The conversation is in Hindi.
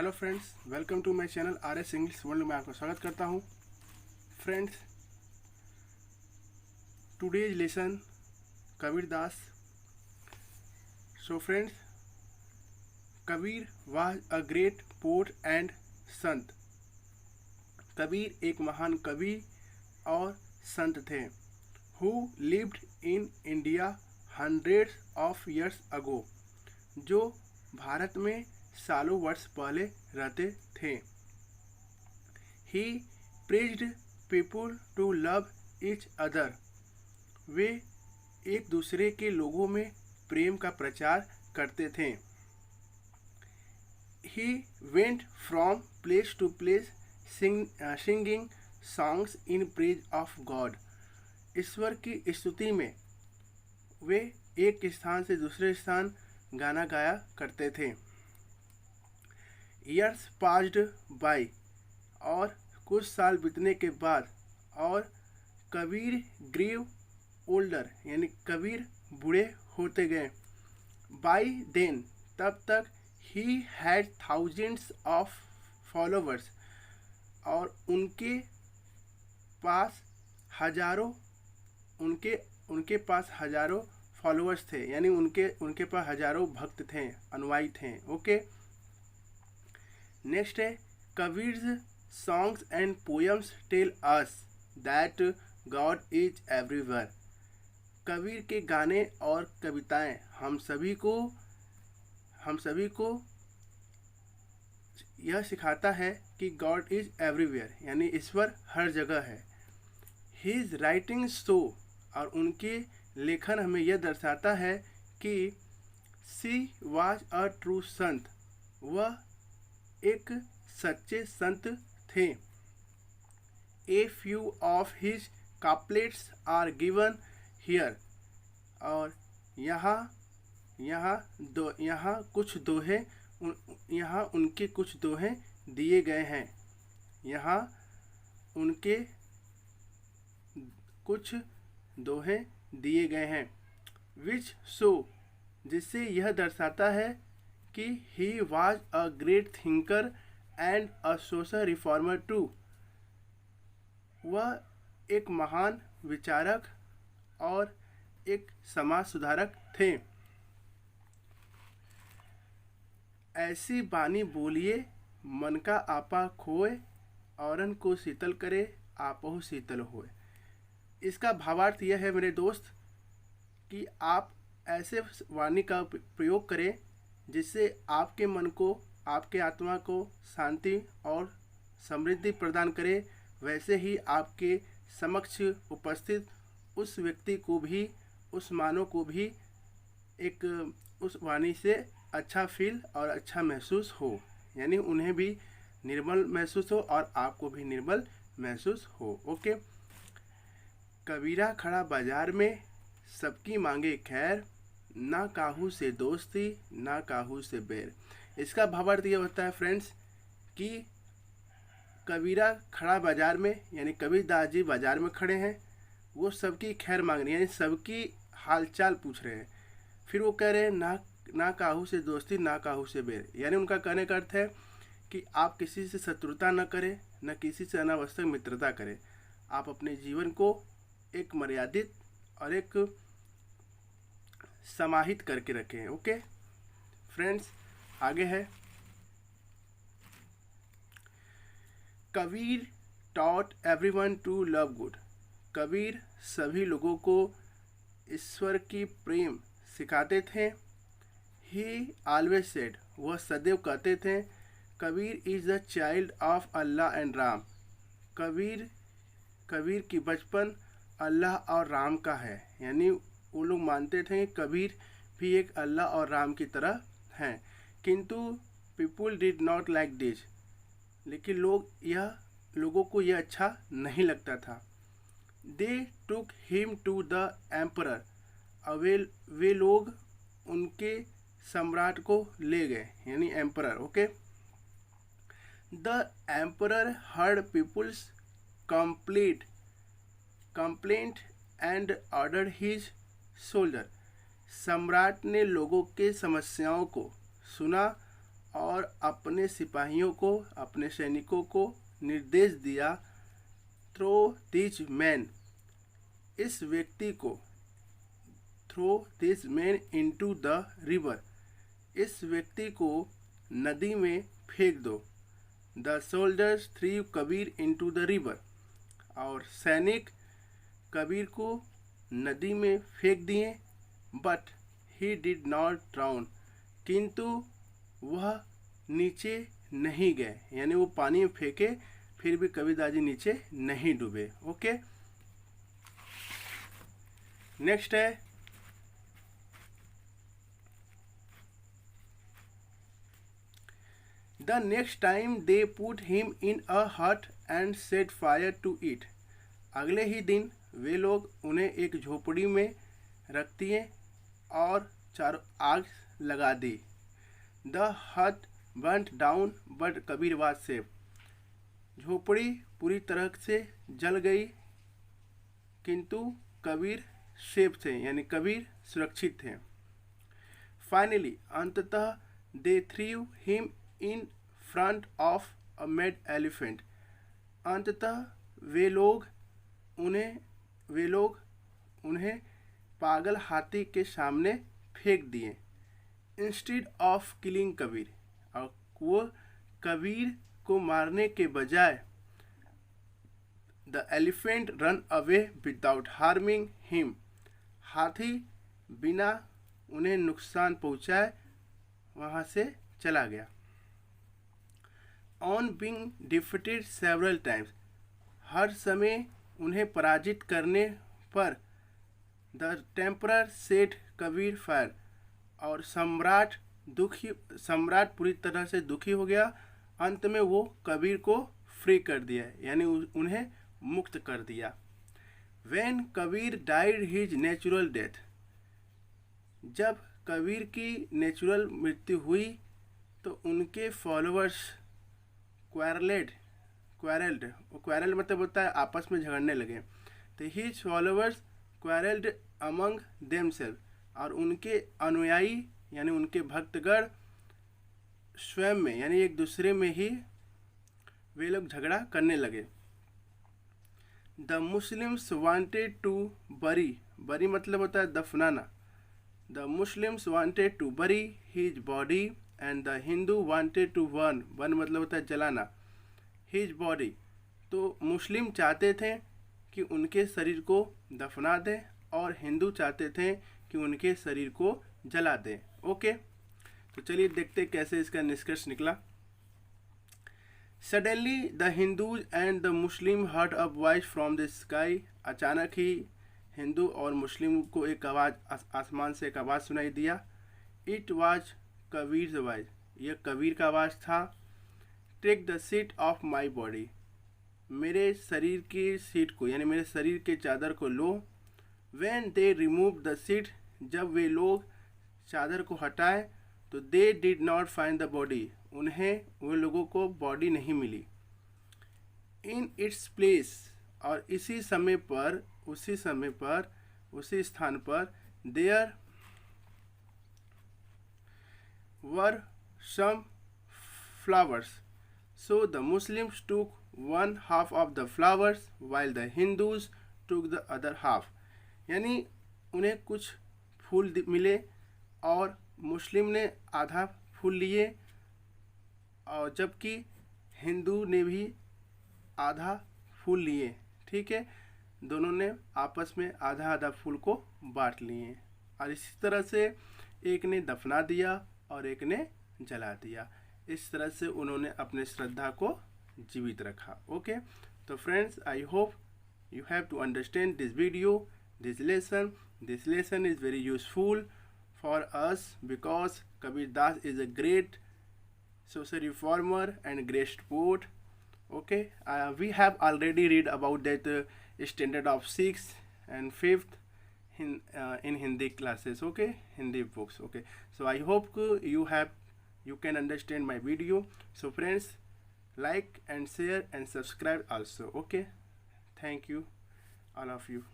Hello friends, welcome to my channel R S English world में आपका स्वागत करता हूं। Friends, today's lesson Kabir Das. So friends, Kabir was a great poet and sant. Kabir एक महान कवि और संत थे। Who lived in India hundreds of years ago, जो भारत में सालों वर्ष पहले रहते थे। He praised people to love each other, वे एक दूसरे के लोगों में प्रेम का प्रचार करते थे। He went from place to place singing songs in praise of God, ईश्वर की स्तुति में वे एक स्थान से दूसरे स्थान गाना गाया करते थे। ईयर्स पास्ड बाय, और कुछ साल बीतने के बाद, और कबीर ग्रीव ओल्डर, यानी कबीर बूढ़े होते गए। बाय देन, तब तक he had thousands of followers, और उनके पास हजारों फॉलोअर्स थे, यानी उनके पास हजारों भक्त थे, अनुयायी थे। ओके, नेक्स्ट है Kabir's songs and poems tell us that God is everywhere. Kabir के गाने और कविताएं हम सभी को यह सिखाता है कि गॉड इज एवरीवेयर, यानी ईश्वर हर जगह है। हिज राइटिंग शो, और उनके लेखन हमें यह दर्शाता है कि सी वाज अ ट्रू संत, वह एक सच्चे संत थे। A few of his couplets are given here, और यहाँ उनके कुछ दोहे दिए गए हैं। यहाँ उनके कुछ दोहे दिए गए हैं। विच शो, जिससे यह दर्शाता है कि he was a great thinker and a social reformer too, वह एक महान विचारक और एक समाज सुधारक थे। ऐसी बानी बोलिए मन का आपा खोए, औरन को शीतल करे आपहु शीतल होए। इसका भावार्थ यह है मेरे दोस्त कि आप ऐसे वाणी का प्रयोग करें जिससे आपके मन को, आपके आत्मा को शांति और समृद्धि प्रदान करे। वैसे ही आपके समक्ष उपस्थित उस व्यक्ति को भी, उस मानव को भी एक उस वाणी से अच्छा फील और अच्छा महसूस हो, यानी उन्हें भी निर्मल महसूस हो और आपको भी निर्मल महसूस हो। ओके, कबीरा खड़ा बाजार में सबकी मांगे खैर, ना काहू से दोस्ती ना काहू से बैर। इसका भावार्थ यह होता है फ्रेंड्स कि कबीरा खड़ा बाजार में, यानी कबीर दास जी बाजार में खड़े हैं, वो सबकी खैर मांग रहे हैं, यानी सबकी हालचाल पूछ रहे हैं। फिर वो कह रहे हैं ना काहू से दोस्ती ना काहू से बैर, यानी उनका कहने का अर्थ है कि आप किसी से शत्रुता न करें, न किसी से अनावश्यक मित्रता करें। आप अपने जीवन को एक मर्यादित और एक समाहित करके रखें। ओके फ्रेंड्स, आगे है Kabir taught everyone to love good. Kabir सभी लोगों को ईश्वर की प्रेम सिखाते थे। ही ऑलवेज सेड, वह सदैव कहते थे, Kabir is the child of Allah and Ram. Kabir की बचपन अल्लाह और राम का है, यानी वो लोग मानते थे कि कबीर भी एक अल्लाह और राम की तरह हैं। किंतु people did not like this, लेकिन लोगों को यह अच्छा नहीं लगता था। They took him to the emperor, वे लोग उनके सम्राट को ले गए, यानी emperor. Okay, the emperor heard people's complaint and order his soldier. सम्राट ने लोगों के समस्याओं को सुना और अपने सिपाहियों को, अपने सैनिकों को निर्देश दिया, थ्रो दिस मैन, इस व्यक्ति को, throw this man into the river, इस व्यक्ति को नदी में फेंक दो। The soldiers threw Kabir into the river, और सैनिक कबीर को नदी में फेंक दिए। But he did not drown, किंतु वह नीचे नहीं गए, यानी वो पानी में फेंके फिर भी कबीरदास नीचे नहीं डूबे। ओके, नेक्स्ट है the next time they put him in a hut and set fire to it, अगले ही दिन वे लोग उन्हें एक झोपड़ी में रख दिए और चारों आग लगा दी। द हट burnt down but Kabir was safe, झोपड़ी पूरी तरह से जल गई किंतु कबीर सेफ थे, यानी कबीर सुरक्षित थे। फाइनली, अंततः they threw him in front of a mad elephant, अंततः वे लोग उन्हें पागल हाथी के सामने फेंक दिए। इंस्टेड ऑफ किलिंग कबीर, और वो कबीर को मारने के बजाय the elephant run away without harming him, हाथी बिना उन्हें नुकसान पहुंचाए वहां से चला गया। On being defeated several times, हर समय उन्हें पराजित करने पर the emperor set Kabir fire, और सम्राट पूरी तरह से दुखी हो गया। अंत में वो कबीर को फ्री कर दिया, यानी उन्हें मुक्त कर दिया। When Kabir died his natural death, जब कबीर की नेचुरल मृत्यु हुई तो उनके फॉलोअर्स क्वारल्ड मतलब होता है आपस में झगड़ने लगे। तो his followers quarrelled among themselves, और उनके अनुयायी यानी उनके भक्तगण स्वयं में यानी एक दूसरे में ही वे लोग झगड़ा करने लगे। द मुस्लिम्स वांटेड टू बरी मतलब होता है दफनाना। The Muslims wanted to bury his body and the Hindu wanted to burn मतलब होता है जलाना, हिज बॉडी। तो मुस्लिम चाहते थे कि उनके शरीर को दफना दें और हिंदू चाहते थे कि उनके शरीर को जला दें। ओके, तो चलिए देखते कैसे इसका निष्कर्ष निकला। Suddenly the Hindus and the Muslim heard a voice from the sky, अचानक ही हिंदू और मुस्लिम को एक आवाज़ आसमान से एक आवाज़ सुनाई दिया। इट वाज कबीर वॉइस, यह कबीर का आवाज़ था। Take the seat of my body, मेरे शरीर की सीट को यानी मेरे शरीर के चादर को लो। When they remove the sheet, जब वे लोग चादर को हटाए तो they did not find the body, उन्हें वे लोगों को बॉडी नहीं मिली। इन इट्स प्लेस, और उसी स्थान पर there were some flowers, so the Muslims took one half of the flowers while the Hindus took the other half, यानी उन्हें कुछ फूल मिले और मुस्लिम ने आधा फूल लिए और जबकि हिंदू ने भी आधा फूल लिए। ठीक है, दोनों ने आपस में आधा आधा फूल को बांट लिए और इसी तरह से एक ने दफना दिया और एक ने जला दिया। इस तरह से उन्होंने अपने श्रद्धा को जीवित रखा। ओके, तो friends, I hope you have to understand this video, this lesson is very useful for us because Kabir Das is a great social reformer and great poet. Okay, we have already read about that standard of 6th and 5th in Hindi classes. Okay, Hindi books. Okay, so I hope you can understand my video. So friends, like and share and subscribe also. Okay, thank you all of you.